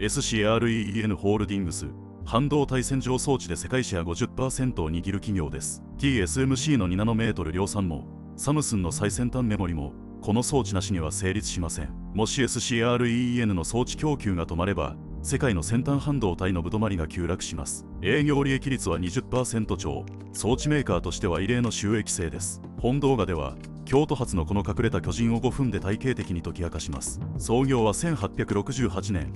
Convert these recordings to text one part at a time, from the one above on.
SCREEN ホールディングス、半導体洗浄装置で世界シェア 50% を握る企業です。TSMC の2ナノメートル量産も、サムスンの最先端メモリも、この装置なしには成立しません。もし SCREEN の装置供給が止まれば、世界の先端半導体のぶどまりが急落します。営業利益率は 20% 超、装置メーカーとしては異例の収益性です。本動画では、京都発のこの隠れた巨人を5分で体系的に解き明かします。創業は1868年、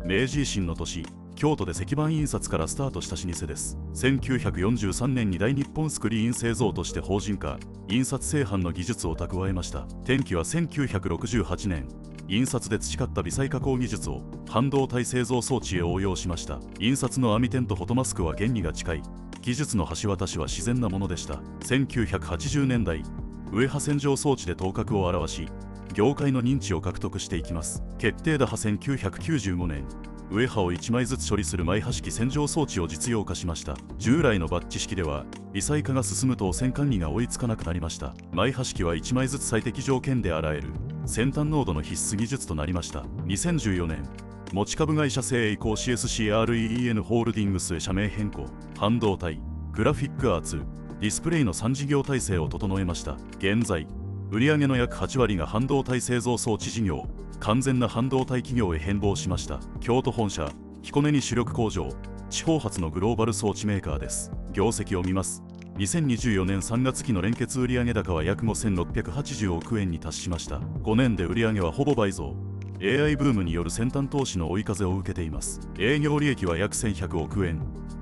明治維新の年、京都で石版印刷からスタートした老舗です。1943年に大日本スクリーン製造として法人化、印刷製版の技術を蓄えました。転機は1968年、印刷で培った微細加工技術を半導体製造装置へ応用しました。印刷の網点とフォトマスクは原理が近い。技術の橋渡しは自然なものでした。1980年代、ウェハ洗浄装置で頭角を現し、業界の認知を獲得していきます。決定打破1995年、ウェハを1枚ずつ処理するマイハ式洗浄装置を実用化しました。従来のバッチ式では微細化が進むと汚染管理が追いつかなくなりました。マイハ式は1枚ずつ最適条件で洗える先端濃度の必須技術となりました。2014年、持ち株会社制へ移行し SCREEN ホールディングスへ社名変更。半導体、グラフィックアーツ、ディスプレイの3事業体制を整えました。現在、売上の約8割が半導体製造装置事業、完全な半導体企業へ変貌しました。京都本社、彦根に主力工場、地方発のグローバル装置メーカーです。業績を見ます。2024年3月期の連結売上高は約5680億円に達しました。5年で売上はほぼ倍増。AI ブームによる先端投資の追い風を受けています。営業利益は約1100億円。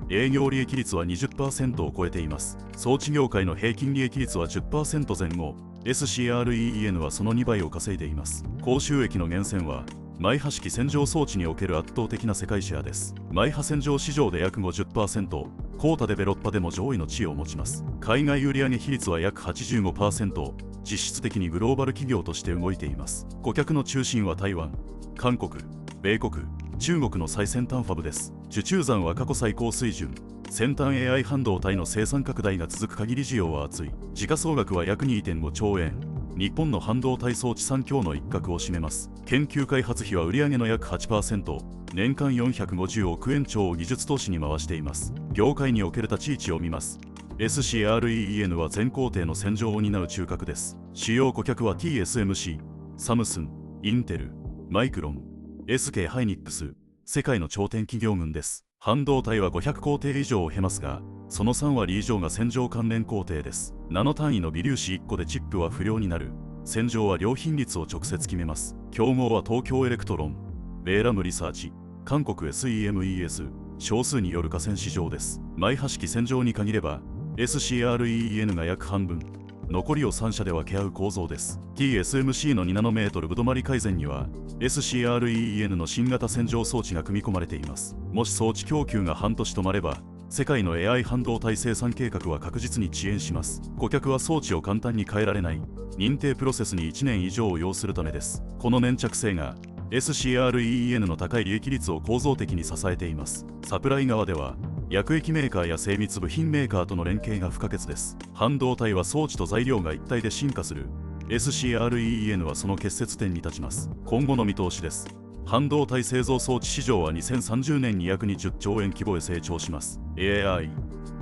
営業利益率は 20% を超えています。装置業界の平均利益率は 10% 前後。SCREEN はその2倍を稼いでいます。高収益の源泉は、マイハ式洗浄装置における圧倒的な世界シェアです。マイハ洗浄市場で約 50%、コータデベロッパでも上位の地位を持ちます。海外売上比率は約 85%、実質的にグローバル企業として動いています。顧客の中心は台湾、韓国、米国、中国の最先端ファブです。受注残は過去最高水準。先端 AI 半導体の生産拡大が続く限り需要は厚い。時価総額は約 2.5 兆円。日本の半導体装置産業の一角を占めます。研究開発費は売上の約 8%、年間450億円超を技術投資に回しています。業界における立ち位置を見ます。SCREEN は全工程の洗浄を担う中核です。主要顧客は TSMC、サムスン、インテル、マイクロン、SK ハイニックス、世界の頂点企業群です。半導体は500工程以上を経ますが、その3割以上が洗浄関連工程です。ナノ単位の微粒子1個でチップは不良になる。洗浄は良品率を直接決めます。競合は東京エレクトロン、ベーラムリサーチ、韓国 SEMES、少数による河川市場です。マイハ式洗浄に限れば、SCREEN が約半分。残りを3社で分け合う構造です。TSMC の2ナノメートルぶどまり改善には SCREEN の新型洗浄装置が組み込まれています。もし装置供給が半年止まれば、世界の AI 半導体生産計画は確実に遅延します。顧客は装置を簡単に変えられない認定プロセスに1年以上を要するためです。この粘着性が SCREEN の高い利益率を構造的に支えています。サプライ側では薬液メーカーや精密部品メーカーとの連携が不可欠です。半導体は装置と材料が一体で進化する。SCREEN はその結節点に立ちます。今後の見通しです。半導体製造装置市場は2030年に約20兆円規模へ成長します。AI、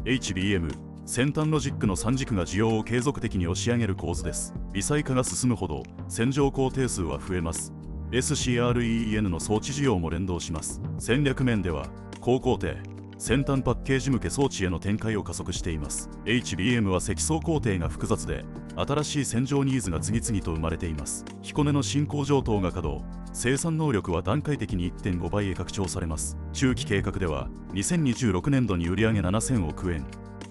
HBM、先端ロジックの3軸が需要を継続的に押し上げる構図です。微細化が進むほど洗浄工程数は増えます。SCREEN の装置需要も連動します。戦略面では高工程、先端パッケージ向け装置への展開を加速しています。HBM は積層工程が複雑で、新しい洗浄ニーズが次々と生まれています。彦根の新工場等が稼働、生産能力は段階的に 1.5 倍へ拡張されます。中期計画では、2026年度に売上7000億円、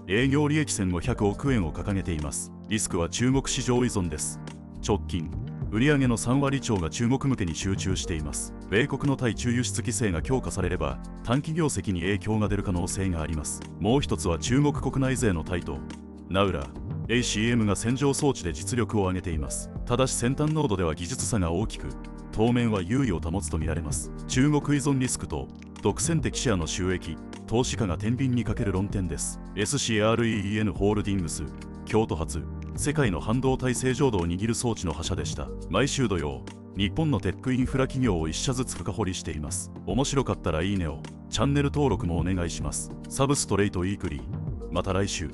営業利益1500億円を掲げています。リスクは中国市場依存です。直近売上の3割超が中国向けに集中しています。米国の対中輸出規制が強化されれば短期業績に影響が出る可能性があります。もう一つは中国国内勢の台頭。ナウラ、ACM が洗浄装置で実力を上げています。ただし先端濃度では技術差が大きく、当面は優位を保つとみられます。中国依存リスクと独占的シェアの収益、投資家が天秤にかける論点です。SCREEN ホールディングス、京都発、世界の半導体製浄度を握る装置の覇者でした。毎週土曜、日本のテックインフラ企業を1社ずつ深掘りしています。面白かったらいいねを、チャンネル登録もお願いします。サブストレイトウィークリー。また来週。